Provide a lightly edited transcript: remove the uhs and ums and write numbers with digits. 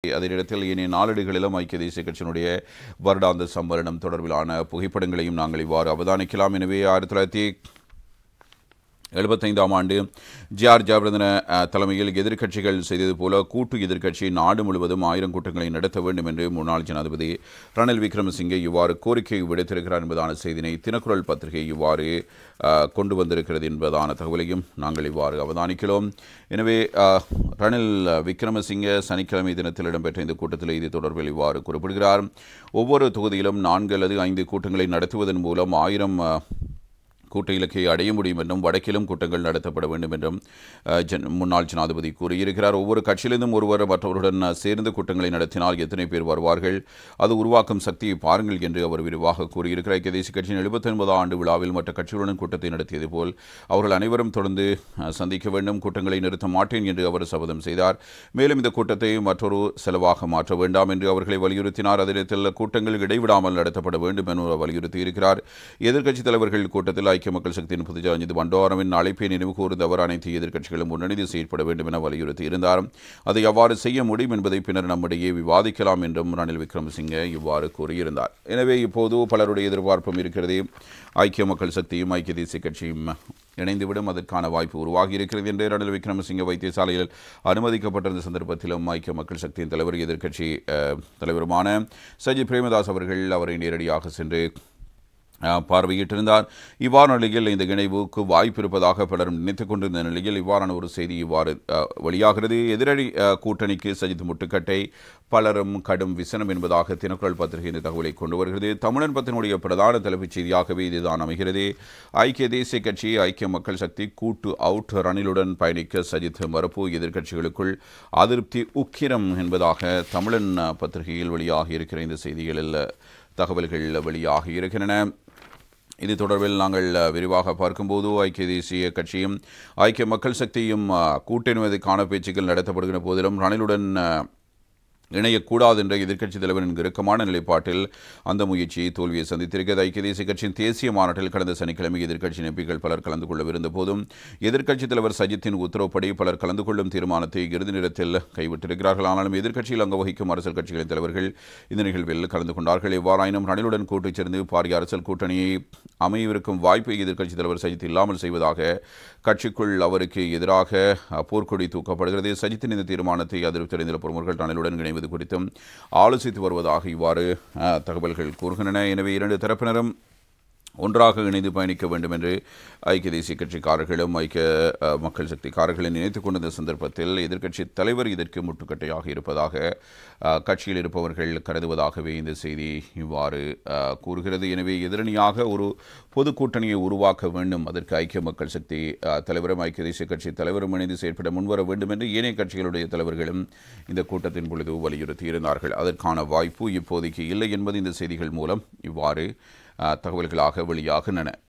அதே நேரத்தில் இனிய நாளேடுகளிலும் ஐக்கிய தேசிய கட்சியினுடைய வருடாந்த சம்மேளனம் தொடர்பிலான புகைப்படங்களையும் நாங்கள் இவ்வாறு அவதானிக்கலாம். எனவே 1975ஆம் ஆண்டு ஜிஆர் ஜெயவர்தன தலைமையில் எதிர்க்கட்சிகள் செய்தது போல கூட்டு எதிர்க்கட்சி நாடு முழுவதும் 1000 கூட்டங்களை நடத்த வேண்டும் என்று முன்னாள் ஜனாதிபதி ரணில் விக்ரமசிங்கே இவ்வாறு கோரிக்கை விடுத்திருக்கிறார் என்பதான செய்தினை தினக்குரல் பத்திரிகை இவ்வாறு கொண்டு வந்திருக்கிறது என்பதான தகவலையும் நாங்கள் இவ்வாறு அவதானிக்கிறோம். எனவே ரணில் விக்ரமசிங்கே சனிக்கிழமை தினத்தில் இடம்பெற்ற இந்த கூட்டத்தில் இது தொடர்பில் இவ்வாறு குறிப்பிடுகிறார். ஒவ்வொரு தொகுதியிலும் 4 அல்லது 5 கூட்டங்களை நடத்துவதன் மூலம் 1000 கூட்ட இலக்கை அடைய முடியும் என்றும் வடக்கிலும் கூட்டங்கள் நடத்தப்பட வேண்டும் என்றும் முன்னாள் ஜனாதிபதி கூறியிருக்கிறார். ஒவ்வொரு கட்சியிலிருந்தும் ஒருவர் மற்றவருடன் சேர்ந்து கூட்டங்களை நடத்தினால் எத்தனை பேர் வருவார்கள், அது உருவாக்கும் சக்தியை பாருங்கள் என்று அவர் விரிவாக கூறியிருக்கிறார். ஐக்கிய தேசிய கட்சியின் 79 ஆண்டு விழாவில் மற்ற கட்சிகளுடன் கூட்டத்தை நடத்தியது போல் அவர்கள் அனைவரும் தொடர்ந்து சந்திக்க வேண்டும், கூட்டங்களை நிறுத்த மாட்டேன் என்று அவர் சபதம் செய்தார். மேலும் இந்த கூட்டத்தை மற்றொரு செலவாக மாற்ற வேண்டாம் என்று அவர்களை வலியுறுத்தினார். அதே நேரத்தில் கூட்டங்கள் இடைவிடாமல் நடத்தப்பட வேண்டும் என வலியுறுத்தியிருக்கிறார். எதிர்க்கட்சித் தலைவர்கள் கூட்டத்தில் ஐக்கிய மக்கள் சக்தியின் பொதுச் செயலாளர் பண்டாரவின் அழைப்பை நினைவு கூர்ந்த அவர் அனைத்து எதிர்க்கட்சிகளும் ஒன்றிணைந்து செயற்பட வேண்டும் என வலியுறுத்தியிருந்தார். அதை எவ்வாறு செய்ய முடியும் என்பதை பின்னர் நம்மிடையே விவாதிக்கலாம் என்றும் ரணில் விக்ரமசிங்கே இவ்வாறு கூறியிருந்தார். எனவே இப்போது பலருடைய எதிர்பார்ப்பும் இருக்கிறது, ஐக்கிய மக்கள் சக்தியும் ஐக்கிய தேசிய கட்சியும் இணைந்துவிடும், அதற்கான வாய்ப்பு உருவாகி இருக்கிறது என்று ரணில் விக்ரமசிங்கே வைத்தியசாலையில் அனுமதிக்கப்பட்டிருந்த சந்தர்ப்பத்திலும் ஐக்கிய மக்கள் சக்தியின் தலைவர் எதிர்க்கட்சி தலைவருமான சஜித் பிரேமதாஸ் அவர்கள் அவரை நேரடியாக சென்று பார்வையிட்டிருந்தார். இவ்வாறான நிலையில் இந்த இணைவுக்கு வாய்ப்பு இருப்பதாக பலரும் நினைத்துக் கொண்டிருந்த நிலையில் இவ்வாறான ஒரு செய்தி இவ்வாறு வெளியாகிறது. எதிரணி கூட்டணிக்கு சஜித் முட்டுக்கட்டை, பலரும் கடும் விசனம் என்பதாக தினக்குரல் பத்திரிகை இந்த தகவலை கொண்டு வருகிறது. தமிழன் பத்தினுடைய பிரதான தலைப்புச் செய்தியாகவே இதுதான் அமைகிறது. ஐக்கிய தேசிய கட்சி ஐக்கிய மக்கள் சக்தி கூட்டு அவுட், ரணிலுடன் பயணிக்க சஜித் மறுப்பு, எதிர்க்கட்சிகளுக்குள் அதிருப்தி உக்கிரம் என்பதாக தமிழன் பத்திரிகையில் வெளியாகி இருக்கிற இந்த செய்திகளில் தகவல்கள் வெளியாகி இருக்கின்றன. இது தொடர்பில் நாங்கள் விரிவாக பார்க்கும்போது ஐக்கிய தேசிய கட்சியும் ஐக்கிய மக்கள் சக்தியும் கூட்டணிவதற்கான பேச்சுக்கள் நடத்தப்படுகிற போதிலும் ரணிலுடன் இணையக்கூடாது என்ற எதிர்க்கட்சித் தலைவரின் இறுக்கமான நிலைப்பாட்டில் அந்த முயற்சியை தோல்வியை சந்தித்திருக்கிறது. ஐக்கிய தேசிய கட்சியின் தேசிய மாநாட்டில் கடந்த சனிக்கிழமை எதிர்க்கட்சி எம்பிக்கள் பலர் கலந்து கொள்ளவிருந்த போதும் எதிர்க்கட்சித் தலைவர் சஜித்தின் உத்தரவுப்படி பலர் கலந்து கொள்ளும் தீர்மானத்தை இறுதி நேரத்தில் கைவிட்டிருக்கிறார்கள். ஆனாலும் எதிர்க்கட்சியில் அங்கு வகிக்கும் அரசியல் கட்சிகளின் தலைவர்கள் இந்த நிகழ்வில் கலந்து கொண்டார்கள். எவ்வாறாயினும் ரணிலுடன் கூட்டு சேர்ந்து பாரிய அரசியல் கூட்டணியை அமையவிருக்கும் வாய்ப்பை எதிர்க்கட்சித் தலைவர் சஜித் இல்லாமல் செய்வதாக கட்சிக்குள் அவருக்கு எதிராக போர்க்கொடி தூக்கப்படுகிறது. சஜித்தின் இந்த தீர்மானத்தை அதிருப்தியடைந்த பிரமுகர்கள் ரணிலுடன் இணைவது குறித்தும் ஆலோசித்து வருவதாக இவ்வாறு தகவல்கள் கூறுகின்றன. எனவே இரண்டு தரப்பினரும் ஒன்றாக இணைந்து பயணிக்க வேண்டும் என்று ஐக்கிய தேசிய கட்சிக்காரர்களும் ஐக்கிய மக்கள் சக்திக்காரர்களை நினைத்துக் கொண்டிருந்த சந்தர்ப்பத்தில் எதிர்க்கட்சி தலைவர் இதற்கு முட்டுக்கட்டையாக இருப்பதாக கட்சியில் இருப்பவர்கள் கருதுவதாகவே இந்த செய்தி இவ்வாறு கூறுகிறது. எனவே எதிரணியாக ஒரு பொது கூட்டணியை உருவாக்க வேண்டும், அதற்கு ஐக்கிய மக்கள் சக்தி தலைவரும் ஐக்கிய தேசிய கட்சி தலைவரும் இணைந்து செயற்பட முன்வர வேண்டும் என்று ஏனைய கட்சிகளுடைய தலைவர்களும் இந்த கூட்டத்தின் பொழுது வலியுறுத்தியிருந்தார்கள். அதற்கான வாய்ப்பு இப்போதைக்கு இல்லை என்பது இந்த செய்திகள் மூலம் இவ்வாறு தகவல்களாக வெளியாகின்றன.